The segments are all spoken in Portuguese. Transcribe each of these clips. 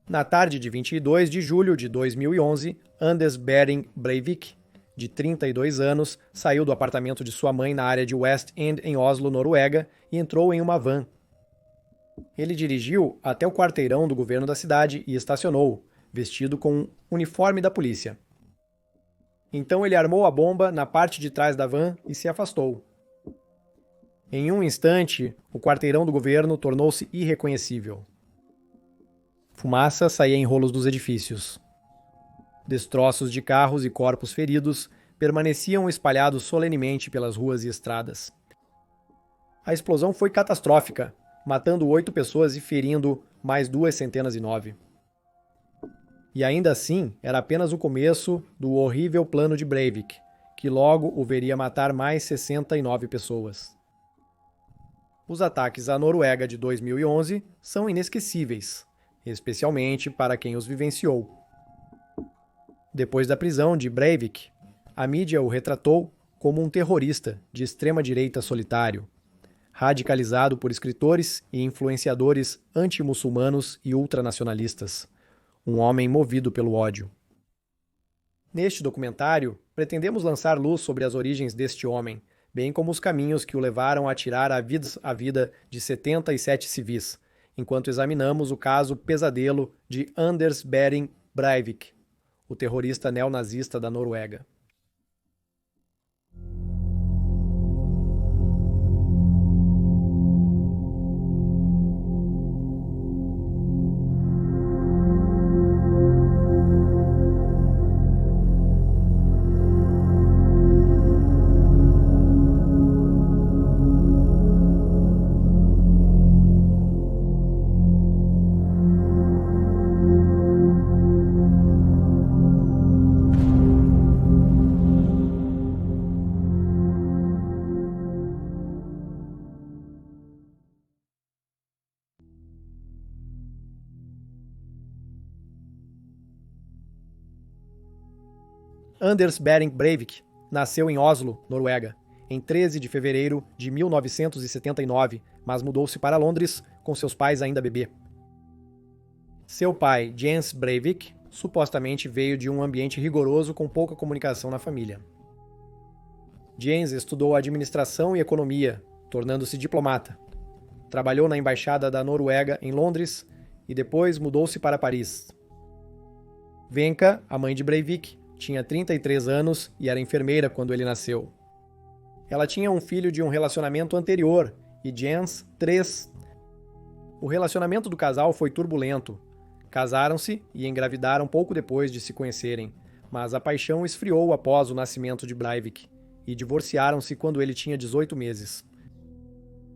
Na tarde de 22 de julho de 2011, Anders Behring Breivik, de 32 anos, saiu do apartamento de sua mãe na área de West End, em Oslo, Noruega, e entrou em uma van. Ele dirigiu até o quarteirão do governo da cidade e estacionou, vestido com um uniforme da polícia. Então ele armou a bomba na parte de trás da van e se afastou. Em um instante, o quarteirão do governo tornou-se irreconhecível. Fumaça saía em rolos dos edifícios. Destroços de carros e corpos feridos permaneciam espalhados solenemente pelas ruas e estradas. A explosão foi catastrófica, matando 8 pessoas e ferindo mais 209. E ainda assim, era apenas o começo do horrível plano de Breivik, que logo o veria matar mais 69 pessoas. Os ataques à Noruega de 2011 são inesquecíveis, especialmente para quem os vivenciou. Depois da prisão de Breivik, a mídia o retratou como um terrorista de extrema-direita solitário, radicalizado por escritores e influenciadores anti-muçulmanos e ultranacionalistas, um homem movido pelo ódio. Neste documentário, pretendemos lançar luz sobre as origens deste homem, bem como os caminhos que o levaram a tirar a vida de 77 civis, enquanto examinamos o caso pesadelo de Anders Behring Breivik, o terrorista neonazista da Noruega. Anders Behring Breivik nasceu em Oslo, Noruega, em 13 de fevereiro de 1979, mas mudou-se para Londres com seus pais ainda bebê. Seu pai, Jens Breivik, supostamente veio de um ambiente rigoroso com pouca comunicação na família. Jens estudou administração e economia, tornando-se diplomata. Trabalhou na embaixada da Noruega em Londres e depois mudou-se para Paris. Wenka, a mãe de Breivik, tinha 33 anos e era enfermeira quando ele nasceu. Ela tinha um filho de um relacionamento anterior e Jens, 3. O relacionamento do casal foi turbulento. Casaram-se e engravidaram pouco depois de se conhecerem, mas a paixão esfriou após o nascimento de Breivik e divorciaram-se quando ele tinha 18 meses.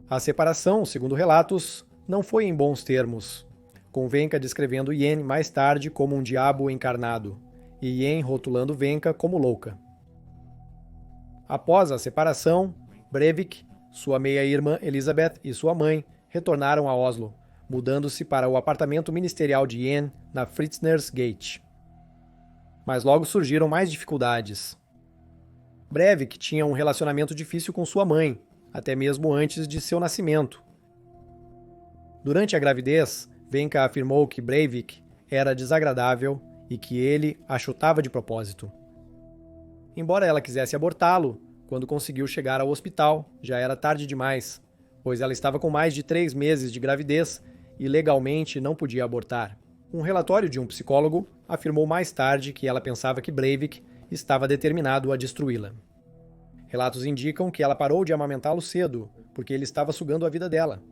A separação, segundo relatos, não foi em bons termos, com Wenka descrevendo Yen mais tarde como um diabo encarnado, e Yen rotulando Wenka como louca. Após a separação, Breivik, sua meia-irmã Elizabeth e sua mãe retornaram a Oslo, mudando-se para o apartamento ministerial de Yen na Fritzners Gate. Mas logo surgiram mais dificuldades. Breivik tinha um relacionamento difícil com sua mãe, até mesmo antes de seu nascimento. Durante a gravidez, Wenka afirmou que Breivik era desagradável e que ele a chutava de propósito. Embora ela quisesse abortá-lo, quando conseguiu chegar ao hospital, já era tarde demais, pois ela estava com mais de 3 meses de gravidez e legalmente não podia abortar. Um relatório de um psicólogo afirmou mais tarde que ela pensava que Breivik estava determinado a destruí-la. Relatos indicam que ela parou de amamentá-lo cedo, porque ele estava sugando a vida dela.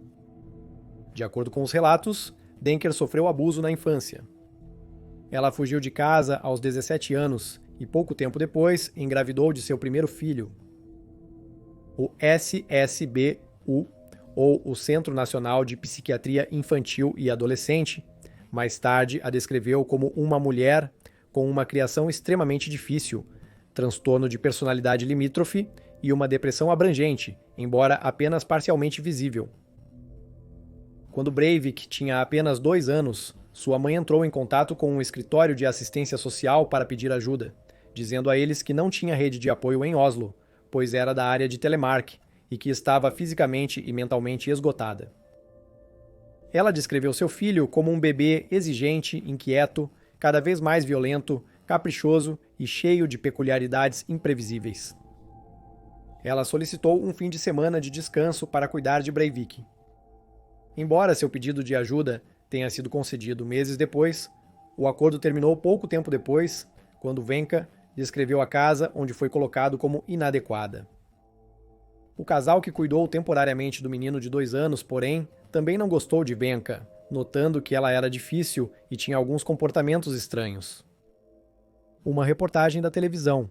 De acordo com os relatos, Denker sofreu abuso na infância. Ela fugiu de casa aos 17 anos e pouco tempo depois engravidou de seu primeiro filho. O SSBU, ou o Centro Nacional de Psiquiatria Infantil e Adolescente, mais tarde a descreveu como uma mulher com uma criação extremamente difícil, transtorno de personalidade limítrofe e uma depressão abrangente, embora apenas parcialmente visível. Quando Breivik tinha apenas 2 anos, sua mãe entrou em contato com um escritório de assistência social para pedir ajuda, dizendo a eles que não tinha rede de apoio em Oslo, pois era da área de Telemark e que estava fisicamente e mentalmente esgotada. Ela descreveu seu filho como um bebê exigente, inquieto, cada vez mais violento, caprichoso e cheio de peculiaridades imprevisíveis. Ela solicitou um fim de semana de descanso para cuidar de Breivik. Embora seu pedido de ajuda tenha sido concedido meses depois, o acordo terminou pouco tempo depois, quando Venka descreveu a casa onde foi colocado como inadequada. O casal que cuidou temporariamente do menino de 2 anos, porém, também não gostou de Venka, notando que ela era difícil e tinha alguns comportamentos estranhos. Uma reportagem da televisão.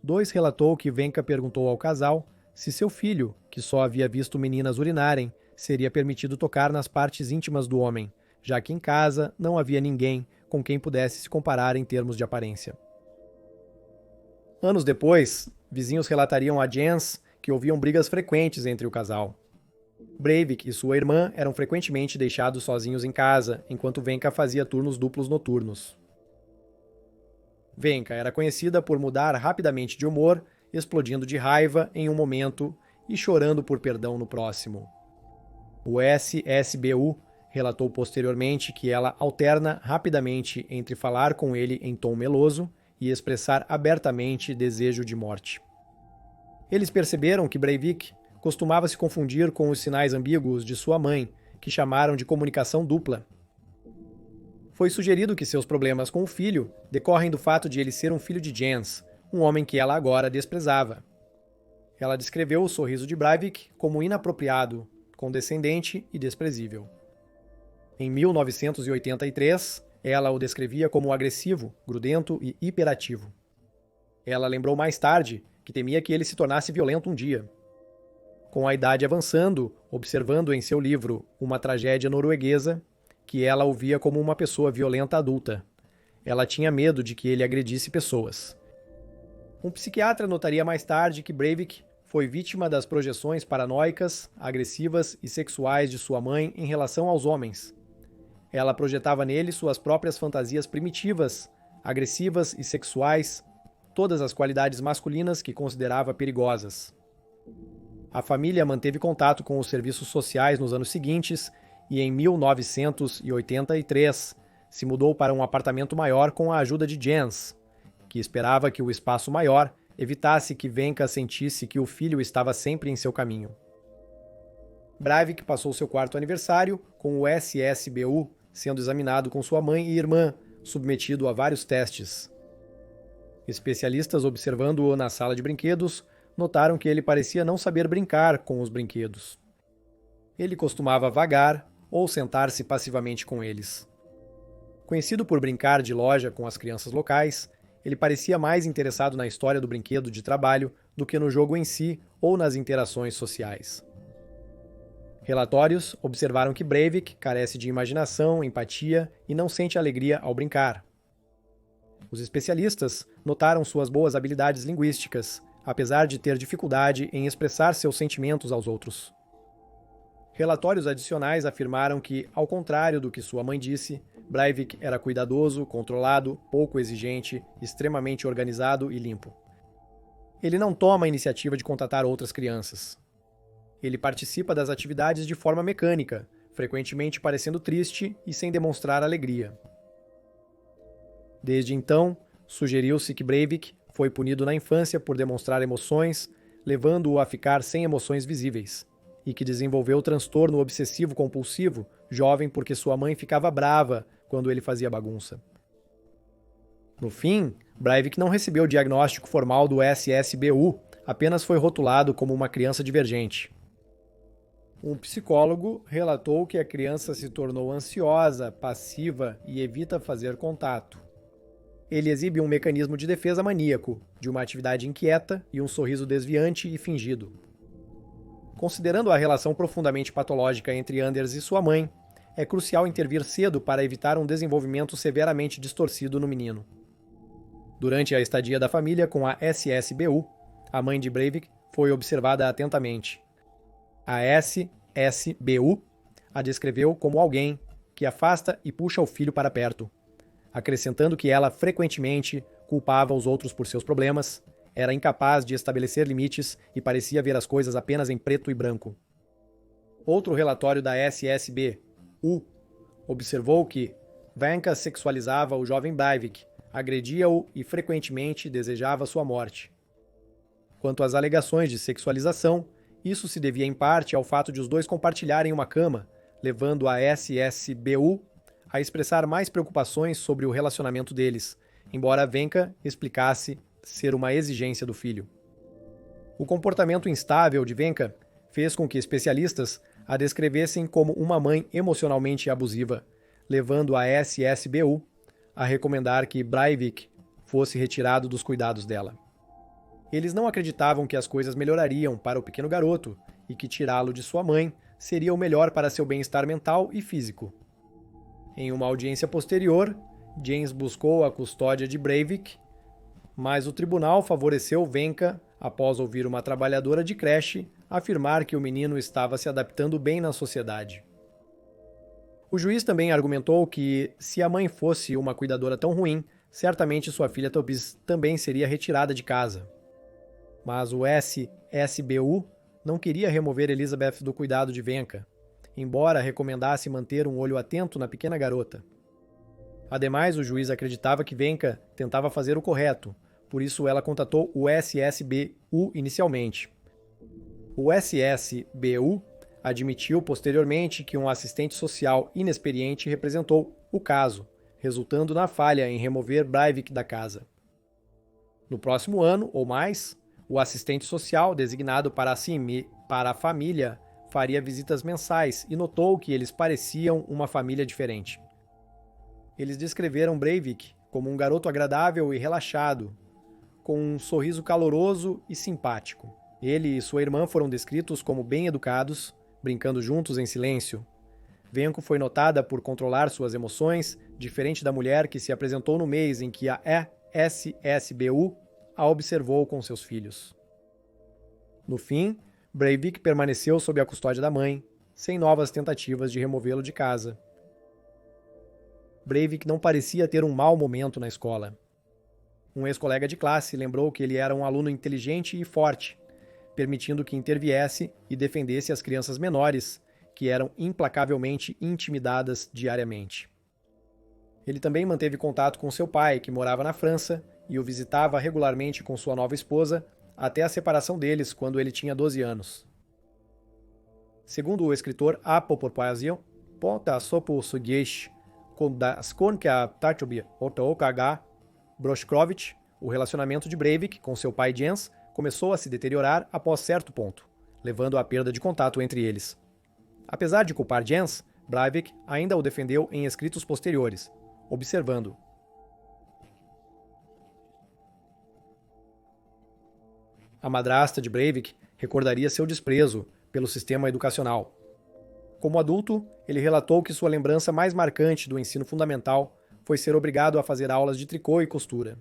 2 relatou que Venka perguntou ao casal se seu filho, que só havia visto meninas urinarem, seria permitido tocar nas partes íntimas do homem, já que em casa não havia ninguém com quem pudesse se comparar em termos de aparência. Anos depois, vizinhos relatariam a Jens que ouviam brigas frequentes entre o casal. Breivik e sua irmã eram frequentemente deixados sozinhos em casa, enquanto Venka fazia turnos duplos noturnos. Venka era conhecida por mudar rapidamente de humor, explodindo de raiva em um momento e chorando por perdão no próximo. O SSBU relatou posteriormente que ela alterna rapidamente entre falar com ele em tom meloso e expressar abertamente desejo de morte. Eles perceberam que Breivik costumava se confundir com os sinais ambíguos de sua mãe, que chamaram de comunicação dupla. Foi sugerido que seus problemas com o filho decorrem do fato de ele ser um filho de Jens, um homem que ela agora desprezava. Ela descreveu o sorriso de Breivik como inapropriado, condescendente e desprezível. Em 1983, ela o descrevia como agressivo, grudento e hiperativo. Ela lembrou mais tarde que temia que ele se tornasse violento um dia. Com a idade avançando, observando em seu livro Uma Tragédia Norueguesa, que ela o via como uma pessoa violenta adulta. Ela tinha medo de que ele agredisse pessoas. Um psiquiatra notaria mais tarde que Breivik foi vítima das projeções paranoicas, agressivas e sexuais de sua mãe em relação aos homens. Ela projetava nele suas próprias fantasias primitivas, agressivas e sexuais, todas as qualidades masculinas que considerava perigosas. A família manteve contato com os serviços sociais nos anos seguintes e, em 1983, se mudou para um apartamento maior com a ajuda de Jens, que esperava que o espaço maior evitasse que Venka sentisse que o filho estava sempre em seu caminho. Breivik passou seu 4º aniversário com o SSBU sendo examinado com sua mãe e irmã, submetido a vários testes. Especialistas observando-o na sala de brinquedos notaram que ele parecia não saber brincar com os brinquedos. Ele costumava vagar ou sentar-se passivamente com eles. Conhecido por brincar de loja com as crianças locais, ele parecia mais interessado na história do brinquedo de trabalho do que no jogo em si ou nas interações sociais. Relatórios observaram que Breivik carece de imaginação, empatia e não sente alegria ao brincar. Os especialistas notaram suas boas habilidades linguísticas, apesar de ter dificuldade em expressar seus sentimentos aos outros. Relatórios adicionais afirmaram que, ao contrário do que sua mãe disse, Breivik era cuidadoso, controlado, pouco exigente, extremamente organizado e limpo. Ele não toma a iniciativa de contatar outras crianças. Ele participa das atividades de forma mecânica, frequentemente parecendo triste e sem demonstrar alegria. Desde então, sugeriu-se que Breivik foi punido na infância por demonstrar emoções, levando-o a ficar sem emoções visíveis, e que desenvolveu transtorno obsessivo-compulsivo jovem porque sua mãe ficava brava quando ele fazia bagunça. No fim, Breivik não recebeu o diagnóstico formal do SSBU, apenas foi rotulado como uma criança divergente. Um psicólogo relatou que a criança se tornou ansiosa, passiva e evita fazer contato. Ele exibe um mecanismo de defesa maníaco, de uma atividade inquieta e um sorriso desviante e fingido. Considerando a relação profundamente patológica entre Anders e sua mãe, é crucial intervir cedo para evitar um desenvolvimento severamente distorcido no menino. Durante a estadia da família com a SSBU, a mãe de Breivik foi observada atentamente. A SSBU a descreveu como alguém que afasta e puxa o filho para perto, acrescentando que ela frequentemente culpava os outros por seus problemas, era incapaz de estabelecer limites e parecia ver as coisas apenas em preto e branco. Outro relatório da SSB U observou que Vanka sexualizava o jovem Breivik, agredia-o e frequentemente desejava sua morte. Quanto às alegações de sexualização, isso se devia em parte ao fato de os dois compartilharem uma cama, levando a SSBU a expressar mais preocupações sobre o relacionamento deles, embora Vanka explicasse ser uma exigência do filho. O comportamento instável de Vanka fez com que especialistas a descrevessem como uma mãe emocionalmente abusiva, levando a SSBU a recomendar que Breivik fosse retirado dos cuidados dela. Eles não acreditavam que as coisas melhorariam para o pequeno garoto e que tirá-lo de sua mãe seria o melhor para seu bem-estar mental e físico. Em uma audiência posterior, James buscou a custódia de Breivik, mas o tribunal favoreceu Vanka após ouvir uma trabalhadora de creche afirmar que o menino estava se adaptando bem na sociedade. O juiz também argumentou que, se a mãe fosse uma cuidadora tão ruim, certamente sua filha também seria retirada de casa. Mas o SSBU não queria remover Elizabeth do cuidado de Vanka, embora recomendasse manter um olho atento na pequena garota. Ademais, o juiz acreditava que Vanka tentava fazer o correto, por isso ela contatou o SSBU inicialmente. O SSBU admitiu posteriormente que um assistente social inexperiente representou o caso, resultando na falha em remover Breivik da casa. No próximo ano, ou mais, o assistente social designado para a família faria visitas mensais e notou que eles pareciam uma família diferente. Eles descreveram Breivik como um garoto agradável e relaxado, com um sorriso caloroso e simpático. Ele e sua irmã foram descritos como bem educados, brincando juntos em silêncio. Vanka foi notada por controlar suas emoções, diferente da mulher que se apresentou no mês em que a SSBU a observou com seus filhos. No fim, Breivik permaneceu sob a custódia da mãe, sem novas tentativas de removê-lo de casa. Breivik não parecia ter um mau momento na escola. Um ex-colega de classe lembrou que ele era um aluno inteligente e forte, permitindo que interviesse e defendesse as crianças menores, que eram implacavelmente intimidadas diariamente. Ele também manteve contato com seu pai, que morava na França, e o visitava regularmente com sua nova esposa, até a separação deles quando ele tinha 12 anos. Segundo o escritor Apopopasio, Ponta Sopo Sugesh, Skonka Tartubia Otokh Broshkrovich, o relacionamento de Breivik com seu pai Jens começou a se deteriorar após certo ponto, levando à perda de contato entre eles. Apesar de culpar Jens, Breivik ainda o defendeu em escritos posteriores, observando: a madrasta de Breivik recordaria seu desprezo pelo sistema educacional. Como adulto, ele relatou que sua lembrança mais marcante do ensino fundamental foi ser obrigado a fazer aulas de tricô e costura.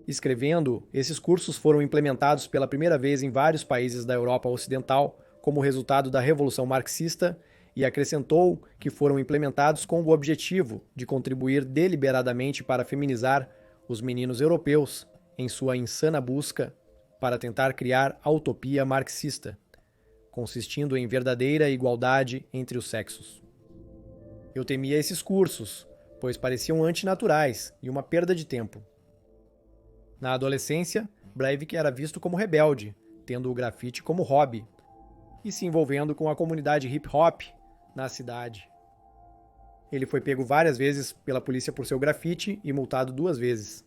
Escrevendo, esses cursos foram implementados pela primeira vez em vários países da Europa Ocidental como resultado da Revolução Marxista e acrescentou que foram implementados com o objetivo de contribuir deliberadamente para feminizar os meninos europeus em sua insana busca para tentar criar a utopia marxista, consistindo em verdadeira igualdade entre os sexos. Eu temia esses cursos, pois pareciam antinaturais e uma perda de tempo. Na adolescência, Breivik era visto como rebelde, tendo o grafite como hobby, e se envolvendo com a comunidade hip-hop na cidade. Ele foi pego várias vezes pela polícia por seu grafite e multado 2 vezes.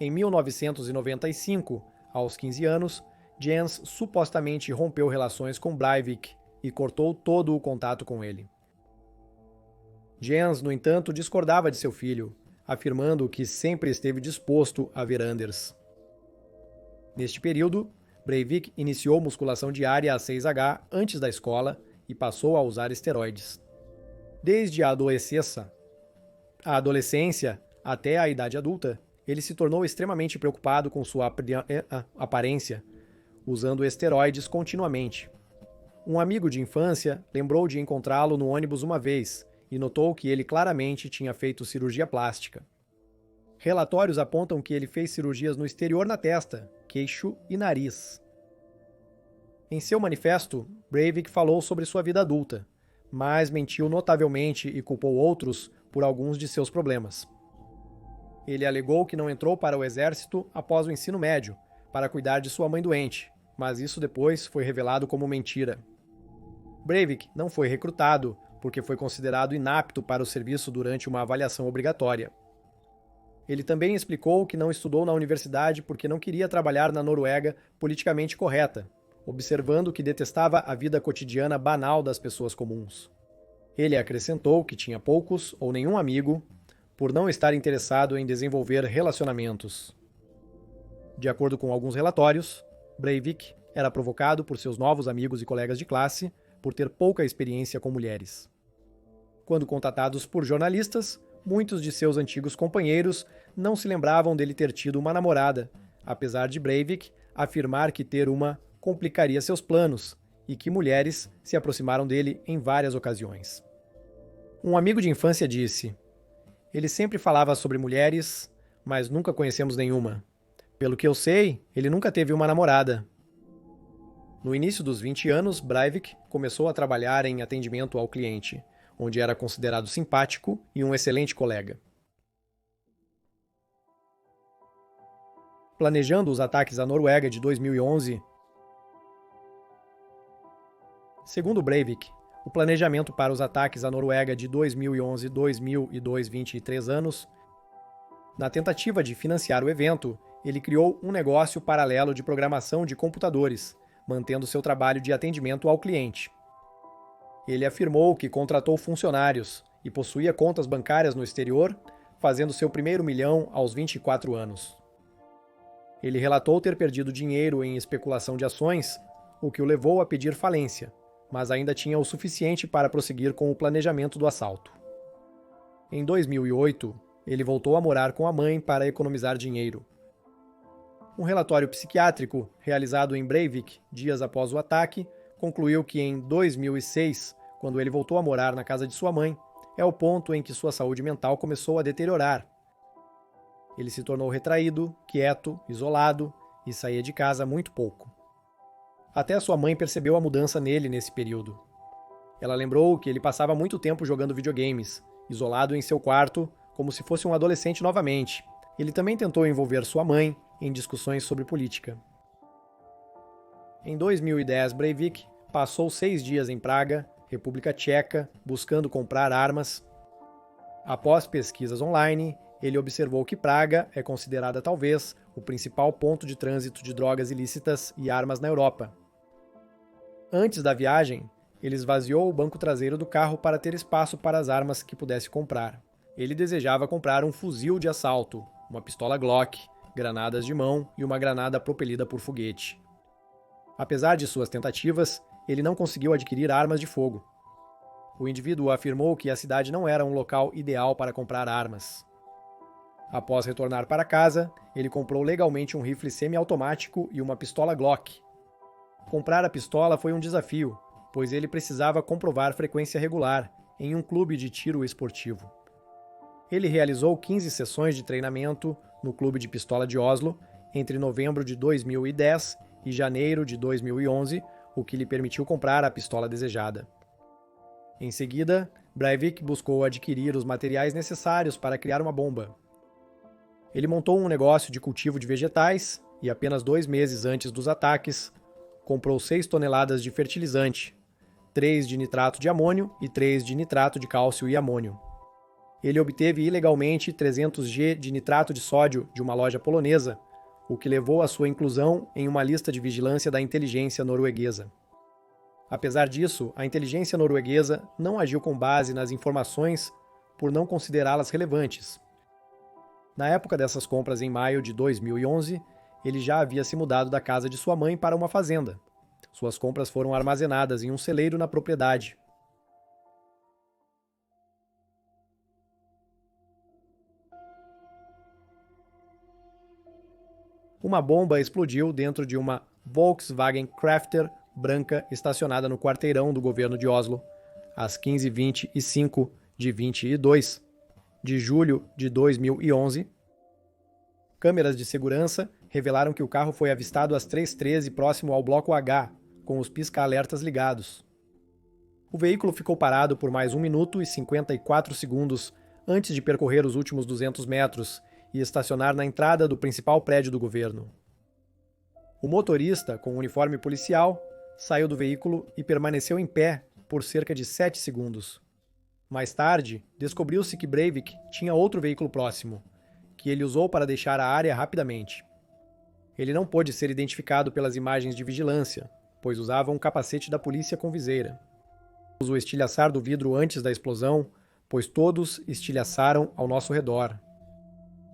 Em 1995, aos 15 anos, Jens supostamente rompeu relações com Breivik e cortou todo o contato com ele. Jens, no entanto, discordava de seu filho, afirmando que sempre esteve disposto a ver Anders. Neste período, Breivik iniciou musculação diária a 6H antes da escola e passou a usar esteroides. Desde a adolescência até a idade adulta, ele se tornou extremamente preocupado com sua aparência, usando esteroides continuamente. Um amigo de infância lembrou de encontrá-lo no ônibus uma vez e notou que ele claramente tinha feito cirurgia plástica. Relatórios apontam que ele fez cirurgias no exterior na testa, queixo e nariz. Em seu manifesto, Breivik falou sobre sua vida adulta, mas mentiu notavelmente e culpou outros por alguns de seus problemas. Ele alegou que não entrou para o exército após o ensino médio, para cuidar de sua mãe doente, mas isso depois foi revelado como mentira. Breivik não foi recrutado porque foi considerado inapto para o serviço durante uma avaliação obrigatória. Ele também explicou que não estudou na universidade porque não queria trabalhar na Noruega politicamente correta, observando que detestava a vida cotidiana banal das pessoas comuns. Ele acrescentou que tinha poucos ou nenhum amigo por não estar interessado em desenvolver relacionamentos. De acordo com alguns relatórios, Breivik era provocado por seus novos amigos e colegas de classe por ter pouca experiência com mulheres. Quando contatados por jornalistas, muitos de seus antigos companheiros não se lembravam dele ter tido uma namorada, apesar de Breivik afirmar que ter uma complicaria seus planos e que mulheres se aproximaram dele em várias ocasiões. Um amigo de infância disse: "Ele sempre falava sobre mulheres, mas nunca conhecemos nenhuma. Pelo que eu sei, ele nunca teve uma namorada." No início dos 20 anos, Breivik começou a trabalhar em atendimento ao cliente, onde era considerado simpático e um excelente colega. Planejando os ataques à Noruega de 2011, segundo Breivik, o planejamento para os ataques à Noruega de 2011, 2000 e 2023 anos, na tentativa de financiar o evento, ele criou um negócio paralelo de programação de computadores, mantendo seu trabalho de atendimento ao cliente. Ele afirmou que contratou funcionários e possuía contas bancárias no exterior, fazendo seu primeiro milhão aos 24 anos. Ele relatou ter perdido dinheiro em especulação de ações, o que o levou a pedir falência, mas ainda tinha o suficiente para prosseguir com o planejamento do assalto. Em 2008, ele voltou a morar com a mãe para economizar dinheiro. Um relatório psiquiátrico realizado em Breivik dias após o ataque concluiu que em 2006, quando ele voltou a morar na casa de sua mãe, é o ponto em que sua saúde mental começou a deteriorar. Ele se tornou retraído, quieto, isolado e saía de casa muito pouco. Até sua mãe percebeu a mudança nele nesse período. Ela lembrou que ele passava muito tempo jogando videogames, isolado em seu quarto, como se fosse um adolescente novamente. Ele também tentou envolver sua mãe em discussões sobre política. Em 2010, Breivik passou 6 dias em Praga, República Tcheca, buscando comprar armas. Após pesquisas online, ele observou que Praga é considerada talvez o principal ponto de trânsito de drogas ilícitas e armas na Europa. Antes da viagem, ele esvaziou o banco traseiro do carro para ter espaço para as armas que pudesse comprar. Ele desejava comprar um fuzil de assalto, uma pistola Glock, granadas de mão e uma granada propelida por foguete. Apesar de suas tentativas, ele não conseguiu adquirir armas de fogo. O indivíduo afirmou que a cidade não era um local ideal para comprar armas. Após retornar para casa, ele comprou legalmente um rifle semiautomático e uma pistola Glock. Comprar a pistola foi um desafio, pois ele precisava comprovar frequência regular em um clube de tiro esportivo. Ele realizou 15 sessões de treinamento no clube de pistola de Oslo entre novembro de 2010 e janeiro de 2011, o que lhe permitiu comprar a pistola desejada. Em seguida, Breivik buscou adquirir os materiais necessários para criar uma bomba. Ele montou um negócio de cultivo de vegetais e, apenas 2 meses antes dos ataques, comprou 6 toneladas de fertilizante, 3 de nitrato de amônio e 3 de nitrato de cálcio e amônio. Ele obteve ilegalmente 300 G de nitrato de sódio de uma loja polonesa, o que levou à sua inclusão em uma lista de vigilância da inteligência norueguesa. Apesar disso, a inteligência norueguesa não agiu com base nas informações por não considerá-las relevantes. Na época dessas compras, em maio de 2011, ele já havia se mudado da casa de sua mãe para uma fazenda. Suas compras foram armazenadas em um celeiro na propriedade. Uma bomba explodiu dentro de uma Volkswagen Crafter branca estacionada no quarteirão do governo de Oslo, às 15h25 de 22 de julho de 2011. Câmeras de segurança revelaram que o carro foi avistado às 3h13 próximo ao bloco H, com os pisca-alertas ligados. O veículo ficou parado por mais 1 minuto e 54 segundos antes de percorrer os últimos 200 metros e estacionar na entrada do principal prédio do governo. O motorista, com o uniforme policial, saiu do veículo e permaneceu em pé por cerca de 7 segundos. Mais tarde, descobriu-se que Breivik tinha outro veículo próximo, que ele usou para deixar a área rapidamente. Ele não pôde ser identificado pelas imagens de vigilância, pois usava um capacete da polícia com viseira. O estilhaçar do vidro antes da explosão, pois todos estilhaçaram ao nosso redor.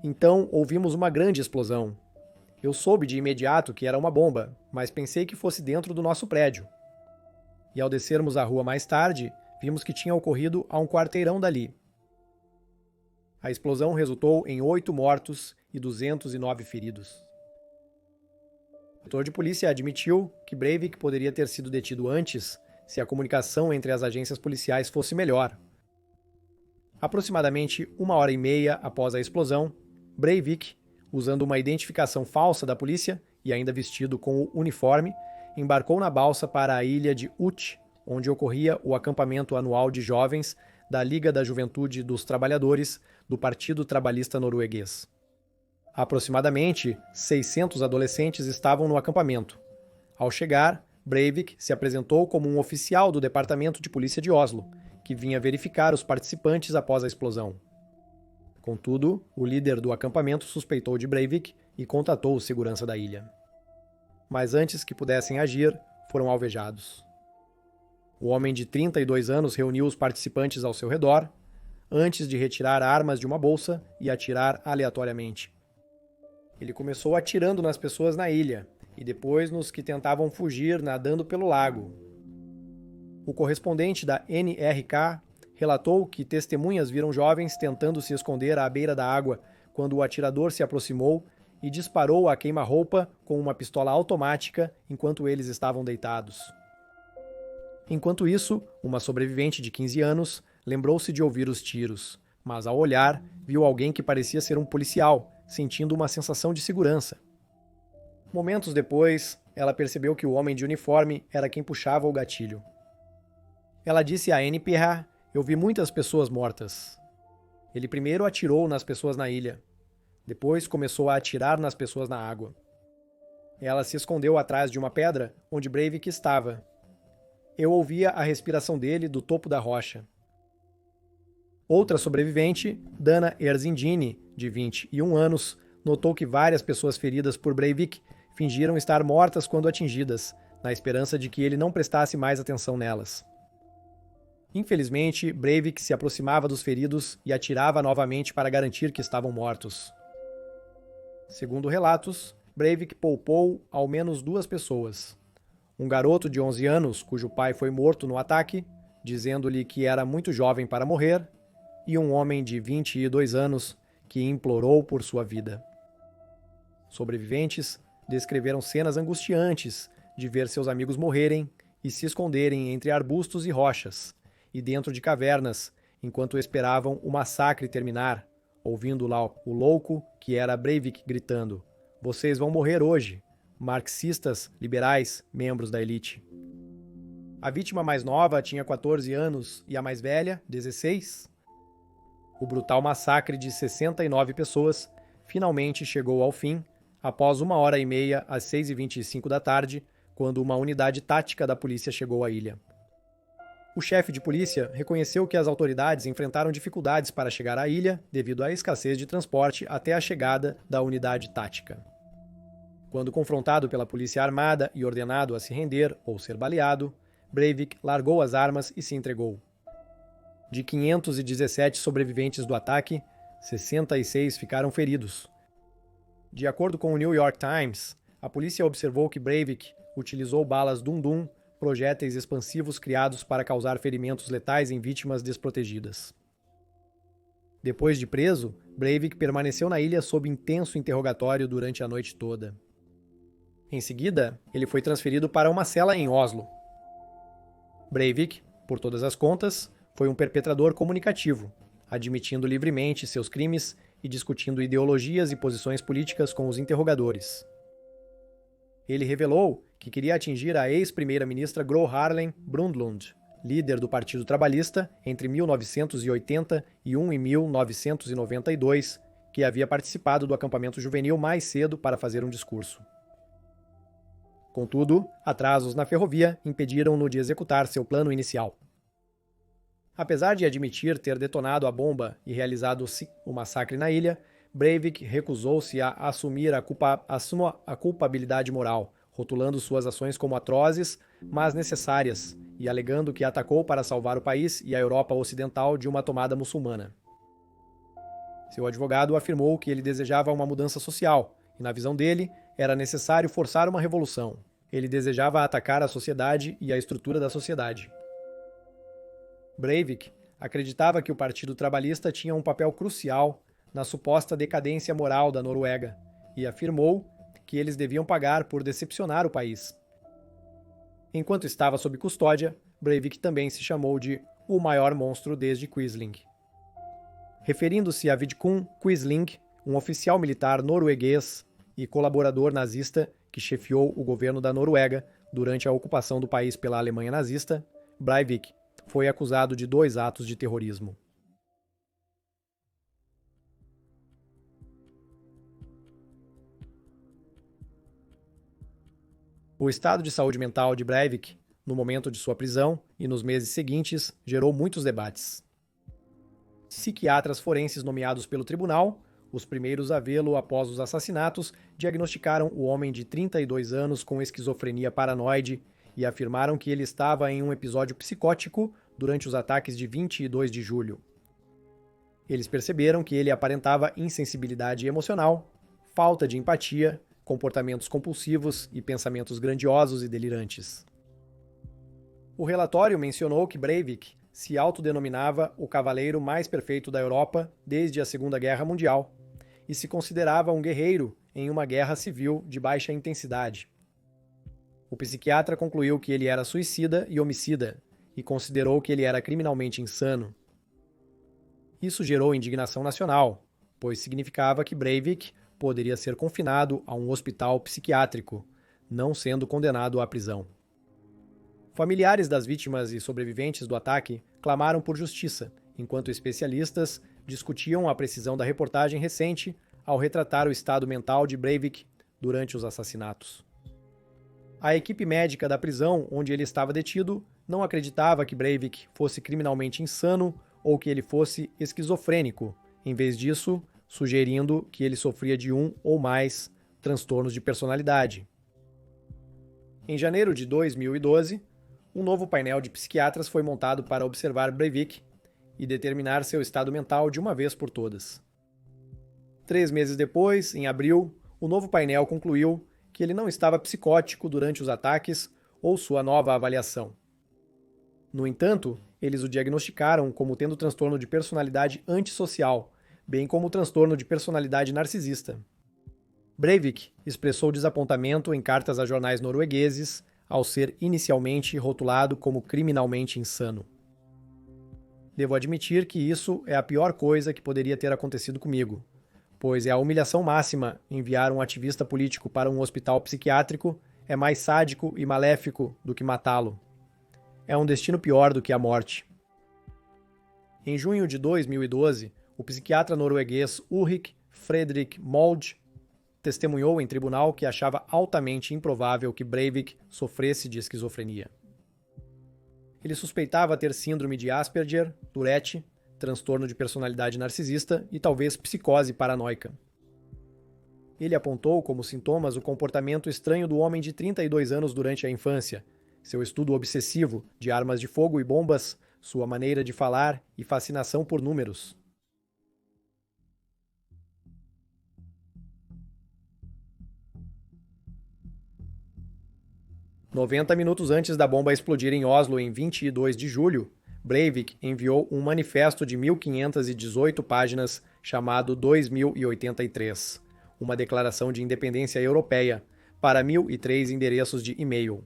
Então ouvimos uma grande explosão. Eu soube de imediato que era uma bomba, mas pensei que fosse dentro do nosso prédio. E ao descermos a rua mais tarde, vimos que tinha ocorrido a um quarteirão dali. A explosão resultou em 8 mortos e 209 feridos. O diretor de polícia admitiu que Breivik poderia ter sido detido antes se a comunicação entre as agências policiais fosse melhor. Aproximadamente 1h30 após a explosão, Breivik, usando uma identificação falsa da polícia e ainda vestido com o uniforme, embarcou na balsa para a ilha de Ut, onde ocorria o acampamento anual de jovens da Liga da Juventude dos Trabalhadores do Partido Trabalhista Norueguês. Aproximadamente 600 adolescentes estavam no acampamento. Ao chegar, Breivik se apresentou como um oficial do Departamento de Polícia de Oslo, que vinha verificar os participantes após a explosão. Contudo, o líder do acampamento suspeitou de Breivik e contatou o segurança da ilha. Mas antes que pudessem agir, foram alvejados. O homem de 32 anos reuniu os participantes ao seu redor, antes de retirar armas de uma bolsa e atirar aleatoriamente. Ele começou atirando nas pessoas na ilha, e depois nos que tentavam fugir nadando pelo lago. O correspondente da NRK relatou que testemunhas viram jovens tentando se esconder à beira da água quando o atirador se aproximou e disparou a queima-roupa com uma pistola automática enquanto eles estavam deitados. Enquanto isso, uma sobrevivente de 15 anos lembrou-se de ouvir os tiros, mas ao olhar, viu alguém que parecia ser um policial, sentindo uma sensação de segurança. Momentos depois, ela percebeu que o homem de uniforme era quem puxava o gatilho. Ela disse à NPR: "Eu vi muitas pessoas mortas." Ele primeiro atirou nas pessoas na ilha. Depois começou a atirar nas pessoas na água. Ela se escondeu atrás de uma pedra onde Breivik estava. Eu ouvia a respiração dele do topo da rocha. Outra sobrevivente, Dana Erzindini, de 21 anos, notou que várias pessoas feridas por Breivik fingiram estar mortas quando atingidas, na esperança de que ele não prestasse mais atenção nelas. Infelizmente, Breivik se aproximava dos feridos e atirava novamente para garantir que estavam mortos. Segundo relatos, Breivik poupou ao menos 2 pessoas. Um garoto de 11 anos, cujo pai foi morto no ataque, dizendo-lhe que era muito jovem para morrer, e um homem de 22 anos que implorou por sua vida. Sobreviventes descreveram cenas angustiantes de ver seus amigos morrerem e se esconderem entre arbustos e rochas, e dentro de cavernas, enquanto esperavam o massacre terminar, ouvindo lá o louco que era Breivik gritando: "Vocês vão morrer hoje, marxistas, liberais, membros da elite." A vítima mais nova tinha 14 anos e a mais velha, 16. O brutal massacre de 69 pessoas finalmente chegou ao fim após 1h30 às 6h25 da tarde, quando uma unidade tática da polícia chegou à ilha. O chefe de polícia reconheceu que as autoridades enfrentaram dificuldades para chegar à ilha devido à escassez de transporte até a chegada da unidade tática. Quando confrontado pela polícia armada e ordenado a se render ou ser baleado, Breivik largou as armas e se entregou. De 517 sobreviventes do ataque, 66 ficaram feridos. De acordo com o New York Times, a polícia observou que Breivik utilizou balas Dum-Dum, projéteis expansivos criados para causar ferimentos letais em vítimas desprotegidas. Depois de preso, Breivik permaneceu na ilha sob intenso interrogatório durante a noite toda. Em seguida, ele foi transferido para uma cela em Oslo. Breivik, por todas as contas, foi um perpetrador comunicativo, admitindo livremente seus crimes e discutindo ideologias e posições políticas com os interrogadores. Ele revelou que queria atingir a ex-primeira-ministra Gro Harlem Brundtland líder do Partido Trabalhista entre 1981 e 1992, que havia participado do acampamento juvenil mais cedo para fazer um discurso. Contudo, atrasos na ferrovia impediram-no de executar seu plano inicial. Apesar de admitir ter detonado a bomba e realizado o massacre na ilha, Breivik recusou-se a assumir a culpabilidade moral, rotulando suas ações como atrozes, mas necessárias, e alegando que atacou para salvar o país e a Europa Ocidental de uma tomada muçulmana. Seu advogado afirmou que ele desejava uma mudança social, e na visão dele, era necessário forçar uma revolução. Ele desejava atacar a sociedade e a estrutura da sociedade. Breivik acreditava que o Partido Trabalhista tinha um papel crucial na suposta decadência moral da Noruega, e afirmou que eles deviam pagar por decepcionar o país. Enquanto estava sob custódia, Breivik também se chamou de o maior monstro desde Quisling. Referindo-se a Vidkun Quisling, um oficial militar norueguês e colaborador nazista que chefiou o governo da Noruega durante a ocupação do país pela Alemanha nazista, Breivik foi acusado de 2 atos de terrorismo. O estado de saúde mental de Breivik, no momento de sua prisão e nos meses seguintes, gerou muitos debates. Psiquiatras forenses nomeados pelo tribunal, os primeiros a vê-lo após os assassinatos, diagnosticaram o homem de 32 anos com esquizofrenia paranoide e afirmaram que ele estava em um episódio psicótico durante os ataques de 22 de julho. Eles perceberam que ele aparentava insensibilidade emocional, falta de empatia, comportamentos compulsivos e pensamentos grandiosos e delirantes. O relatório mencionou que Breivik se autodenominava o cavaleiro mais perfeito da Europa desde a Segunda Guerra Mundial e se considerava um guerreiro em uma guerra civil de baixa intensidade. O psiquiatra concluiu que ele era suicida e homicida e considerou que ele era criminalmente insano. Isso gerou indignação nacional, pois significava que Breivik poderia ser confinado a um hospital psiquiátrico, não sendo condenado à prisão. Familiares das vítimas e sobreviventes do ataque clamaram por justiça, enquanto especialistas discutiam a precisão da reportagem recente ao retratar o estado mental de Breivik durante os assassinatos. A equipe médica da prisão onde ele estava detido não acreditava que Breivik fosse criminalmente insano ou que ele fosse esquizofrênico, em vez disso, sugerindo que ele sofria de um ou mais transtornos de personalidade. Em janeiro de 2012, um novo painel de psiquiatras foi montado para observar Breivik e determinar seu estado mental de uma vez por todas. 3 meses depois, em abril, o novo painel concluiu que ele não estava psicótico durante os ataques ou sua nova avaliação. No entanto, eles o diagnosticaram como tendo transtorno de personalidade antissocial, bem como o transtorno de personalidade narcisista. Breivik expressou desapontamento em cartas a jornais noruegueses ao ser inicialmente rotulado como criminalmente insano. Devo admitir que isso é a pior coisa que poderia ter acontecido comigo, pois é a humilhação máxima enviar um ativista político para um hospital psiquiátrico é mais sádico e maléfico do que matá-lo. É um destino pior do que a morte. Em junho de 2012, o psiquiatra norueguês Ulrik Fredrik Mold testemunhou em tribunal que achava altamente improvável que Breivik sofresse de esquizofrenia. Ele suspeitava ter síndrome de Asperger, Tourette, transtorno de personalidade narcisista e talvez psicose paranoica. Ele apontou como sintomas o comportamento estranho do homem de 32 anos durante a infância, seu estudo obsessivo de armas de fogo e bombas, sua maneira de falar e fascinação por números. "90 minutos antes da bomba explodir em Oslo em 22 de julho, Breivik enviou um manifesto de 1.518 páginas chamado 2083, uma declaração de independência europeia, para 1.003 endereços de e-mail.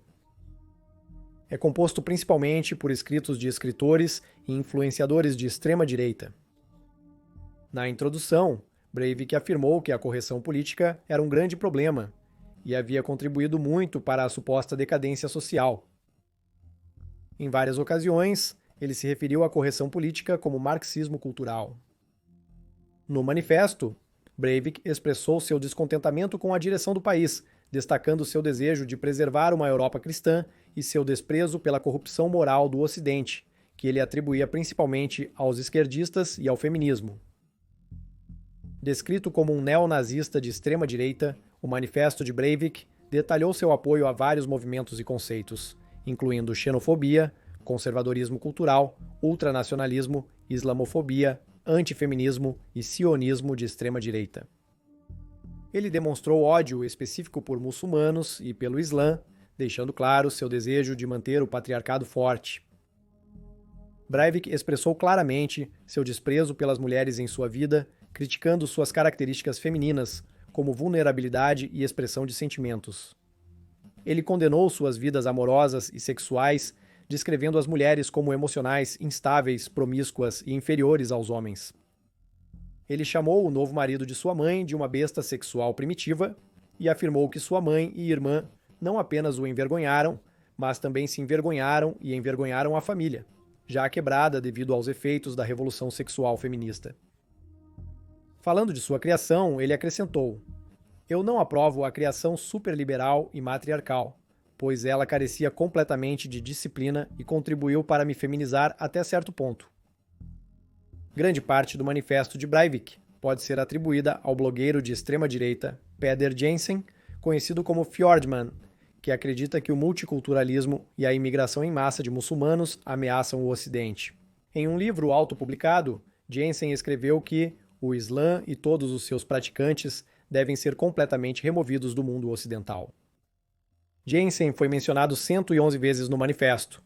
É composto principalmente por escritos de escritores e influenciadores de extrema-direita. Na introdução, Breivik afirmou que a correção política era um grande problema e havia contribuído muito para a suposta decadência social. Em várias ocasiões, ele se referiu à correção política como marxismo cultural. No manifesto, Breivik expressou seu descontentamento com a direção do país, destacando seu desejo de preservar uma Europa cristã e seu desprezo pela corrupção moral do Ocidente, que ele atribuía principalmente aos esquerdistas e ao feminismo. Descrito como um neonazista de extrema-direita, o manifesto de Breivik detalhou seu apoio a vários movimentos e conceitos, incluindo xenofobia, conservadorismo cultural, ultranacionalismo, islamofobia, antifeminismo e sionismo de extrema-direita. Ele demonstrou ódio específico por muçulmanos e pelo Islã, deixando claro seu desejo de manter o patriarcado forte. Breivik expressou claramente seu desprezo pelas mulheres em sua vida, criticando suas características femininas, como vulnerabilidade e expressão de sentimentos. Ele condenou suas vidas amorosas e sexuais, descrevendo as mulheres como emocionais, instáveis, promíscuas e inferiores aos homens. Ele chamou o novo marido de sua mãe de uma besta sexual primitiva e afirmou que sua mãe e irmã não apenas o envergonharam, mas também se envergonharam e envergonharam a família, já quebrada devido aos efeitos da revolução sexual feminista. Falando de sua criação, ele acrescentou: "Eu não aprovo a criação superliberal e matriarcal, pois ela carecia completamente de disciplina e contribuiu para me feminizar até certo ponto." Grande parte do manifesto de Breivik pode ser atribuída ao blogueiro de extrema-direita Peder Jensen, conhecido como Fjordman, que acredita que o multiculturalismo e a imigração em massa de muçulmanos ameaçam o Ocidente. Em um livro autopublicado, Jensen escreveu que o Islã e todos os seus praticantes devem ser completamente removidos do mundo ocidental. Jensen foi mencionado 111 vezes no manifesto,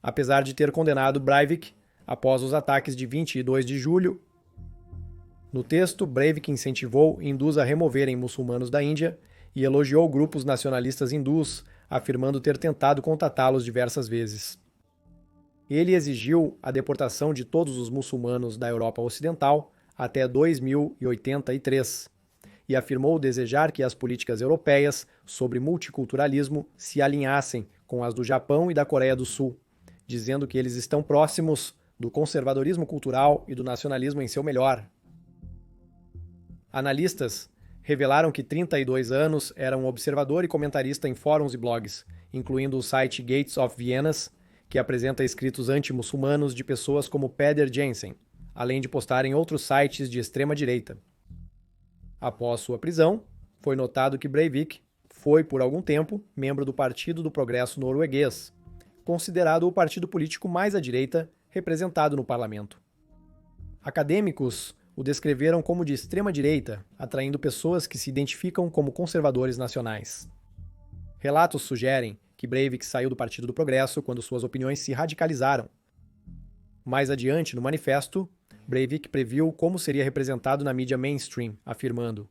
apesar de ter condenado Breivik após os ataques de 22 de julho. No texto, Breivik incentivou hindus a removerem muçulmanos da Índia e elogiou grupos nacionalistas hindus, afirmando ter tentado contatá-los diversas vezes. Ele exigiu a deportação de todos os muçulmanos da Europa Ocidental até 2083 e afirmou desejar que as políticas europeias sobre multiculturalismo se alinhassem com as do Japão e da Coreia do Sul, dizendo que eles estão próximos do conservadorismo cultural e do nacionalismo em seu melhor. Analistas revelaram que 32 anos era um observador e comentarista em fóruns e blogs, incluindo o site Gates of Vienna, que apresenta escritos anti-muçulmanos de pessoas como Peder Jensen, além de postar em outros sites de extrema-direita. Após sua prisão, foi notado que Breivik foi, por algum tempo, membro do Partido do Progresso norueguês, considerado o partido político mais à direita representado no parlamento. Acadêmicos o descreveram como de extrema-direita, atraindo pessoas que se identificam como conservadores nacionais. Relatos sugerem que Breivik saiu do Partido do Progresso quando suas opiniões se radicalizaram. Mais adiante, no manifesto, Breivik previu como seria representado na mídia mainstream, afirmando: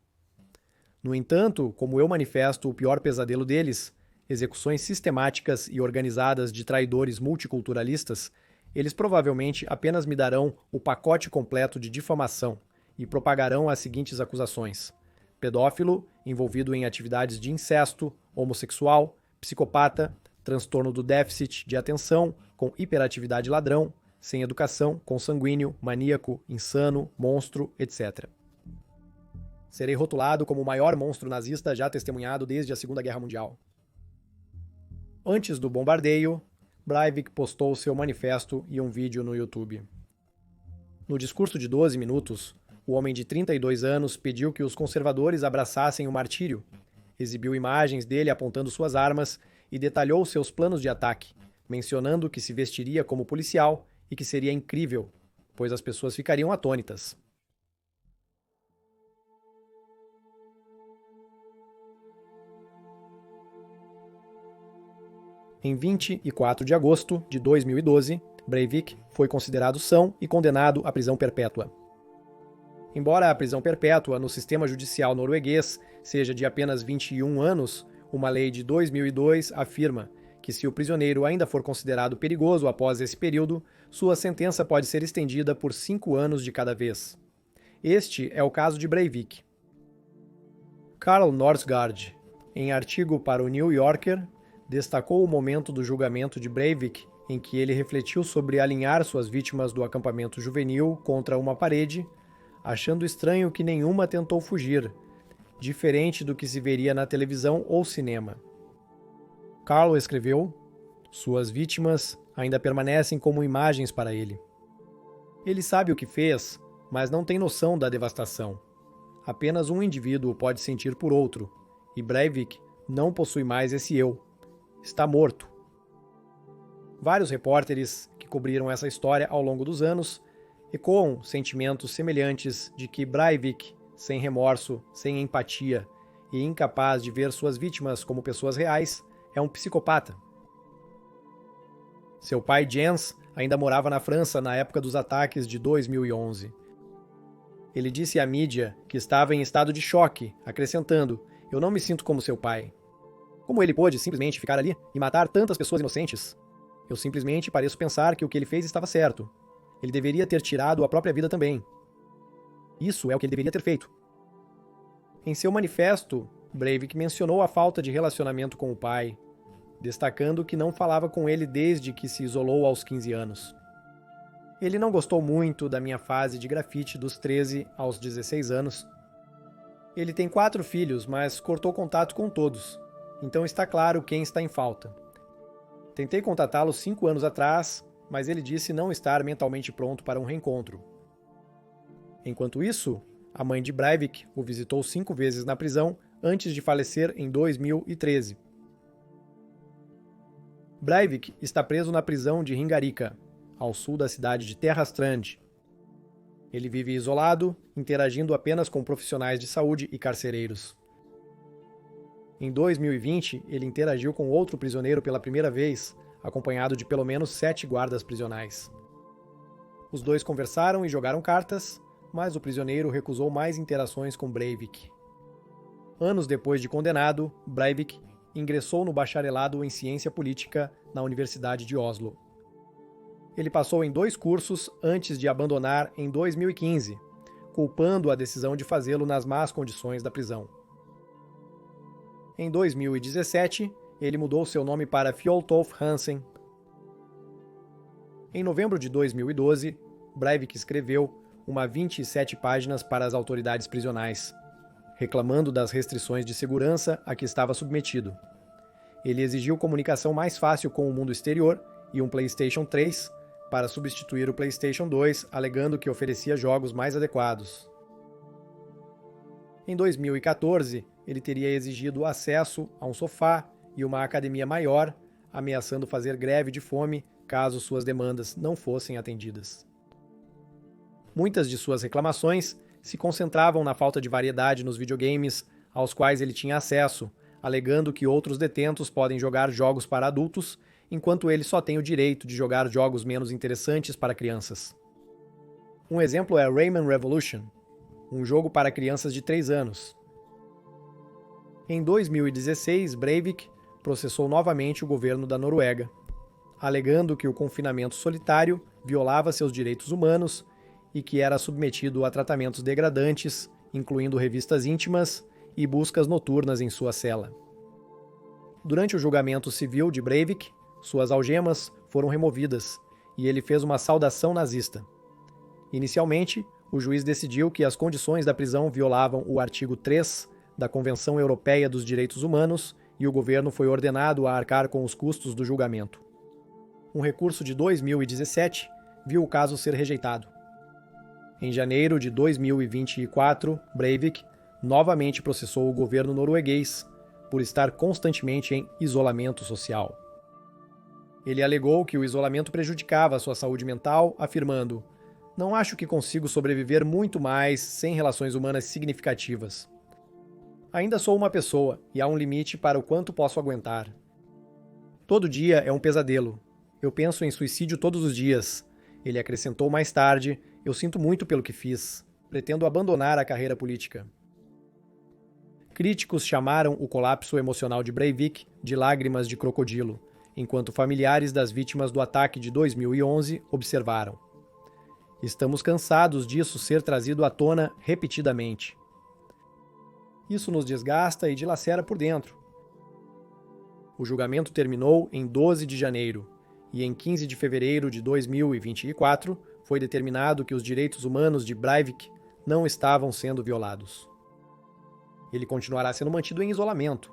"No entanto, como eu manifesto o pior pesadelo deles, execuções sistemáticas e organizadas de traidores multiculturalistas, eles provavelmente apenas me darão o pacote completo de difamação e propagarão as seguintes acusações: pedófilo, envolvido em atividades de incesto, homossexual, psicopata, transtorno do déficit de atenção, com hiperatividade ladrão, sem educação, consanguíneo, maníaco, insano, monstro, etc. Serei rotulado como o maior monstro nazista já testemunhado desde a Segunda Guerra Mundial." Antes do bombardeio, Breivik postou seu manifesto e um vídeo no YouTube. No discurso de 12 minutos, o homem de 32 anos pediu que os conservadores abraçassem o martírio, exibiu imagens dele apontando suas armas e detalhou seus planos de ataque, mencionando que se vestiria como policial e que seria incrível, pois as pessoas ficariam atônitas. Em 24 de agosto de 2012, Breivik foi considerado são e condenado à prisão perpétua. Embora a prisão perpétua no sistema judicial norueguês seja de apenas 21 anos, uma lei de 2002 afirma que se o prisioneiro ainda for considerado perigoso após esse período, sua sentença pode ser estendida por 5 anos de cada vez. Este é o caso de Breivik. Carl Norsgaard, em artigo para o New Yorker, destacou o momento do julgamento de Breivik em que ele refletiu sobre alinhar suas vítimas do acampamento juvenil contra uma parede, achando estranho que nenhuma tentou fugir, diferente do que se veria na televisão ou cinema. Carlo escreveu: "Suas vítimas ainda permanecem como imagens para ele. Ele sabe o que fez, mas não tem noção da devastação. Apenas um indivíduo pode sentir por outro, e Breivik não possui mais esse eu. Está morto." Vários repórteres que cobriram essa história ao longo dos anos ecoam sentimentos semelhantes de que Breivik, sem remorso, sem empatia e incapaz de ver suas vítimas como pessoas reais, é um psicopata. Seu pai Jens ainda morava na França na época dos ataques de 2011. Ele disse à mídia que estava em estado de choque, acrescentando: "Eu não me sinto como seu pai. Como ele pôde simplesmente ficar ali e matar tantas pessoas inocentes? Eu simplesmente pareço pensar que o que ele fez estava certo. Ele deveria ter tirado a própria vida também. Isso é o que ele deveria ter feito." Em seu manifesto, Breivik mencionou a falta de relacionamento com o pai, destacando que não falava com ele desde que se isolou aos 15 anos. "Ele não gostou muito da minha fase de grafite dos 13 aos 16 anos. Ele tem 4 filhos, mas cortou contato com todos, então está claro quem está em falta. Tentei contatá-lo 5 anos atrás, mas ele disse não estar mentalmente pronto para um reencontro." Enquanto isso, a mãe de Breivik o visitou 5 vezes na prisão antes de falecer em 2013. Breivik está preso na prisão de Ringarika, ao sul da cidade de Terrastrand. Ele vive isolado, interagindo apenas com profissionais de saúde e carcereiros. Em 2020, ele interagiu com outro prisioneiro pela primeira vez, acompanhado de pelo menos 7 guardas prisionais. Os dois conversaram e jogaram cartas, mas o prisioneiro recusou mais interações com Breivik. Anos depois de condenado, Breivik ingressou no bacharelado em ciência política na Universidade de Oslo. Ele passou em 2 cursos antes de abandonar em 2015, culpando a decisão de fazê-lo nas más condições da prisão. Em 2017, ele mudou seu nome para Fjoltolf Hansen. Em novembro de 2012, Breivik escreveu uma 27 páginas para as autoridades prisionais, reclamando das restrições de segurança a que estava submetido. Ele exigiu comunicação mais fácil com o mundo exterior e um PlayStation 3 para substituir o PlayStation 2, alegando que oferecia jogos mais adequados. Em 2014, ele teria exigido acesso a um sofá e uma academia maior, ameaçando fazer greve de fome caso suas demandas não fossem atendidas. Muitas de suas reclamações se concentravam na falta de variedade nos videogames aos quais ele tinha acesso, alegando que outros detentos podem jogar jogos para adultos, enquanto ele só tem o direito de jogar jogos menos interessantes para crianças. Um exemplo é Rayman Revolution, um jogo para crianças de 3 anos. Em 2016, Breivik processou novamente o governo da Noruega, alegando que o confinamento solitário violava seus direitos humanos e que era submetido a tratamentos degradantes, incluindo revistas íntimas e buscas noturnas em sua cela. Durante o julgamento civil de Breivik, suas algemas foram removidas e ele fez uma saudação nazista. Inicialmente, o juiz decidiu que as condições da prisão violavam o artigo 3 da Convenção Europeia dos Direitos Humanos e o governo foi ordenado a arcar com os custos do julgamento. Um recurso de 2017 viu o caso ser rejeitado. Em janeiro de 2024, Breivik novamente processou o governo norueguês por estar constantemente em isolamento social. Ele alegou que o isolamento prejudicava sua saúde mental, afirmando: "Não acho que consigo sobreviver muito mais sem relações humanas significativas. Ainda sou uma pessoa e há um limite para o quanto posso aguentar. Todo dia é um pesadelo. Eu penso em suicídio todos os dias." Ele acrescentou mais tarde: "Eu sinto muito pelo que fiz. Pretendo abandonar a carreira política." Críticos chamaram o colapso emocional de Breivik de lágrimas de crocodilo, enquanto familiares das vítimas do ataque de 2011 observaram: "Estamos cansados disso ser trazido à tona repetidamente. Isso nos desgasta e dilacera por dentro." O julgamento terminou em 12 de janeiro, e em 15 de fevereiro de 2024 foi determinado que os direitos humanos de Breivik não estavam sendo violados. Ele continuará sendo mantido em isolamento.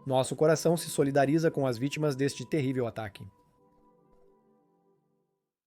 Nosso coração se solidariza com as vítimas deste terrível ataque.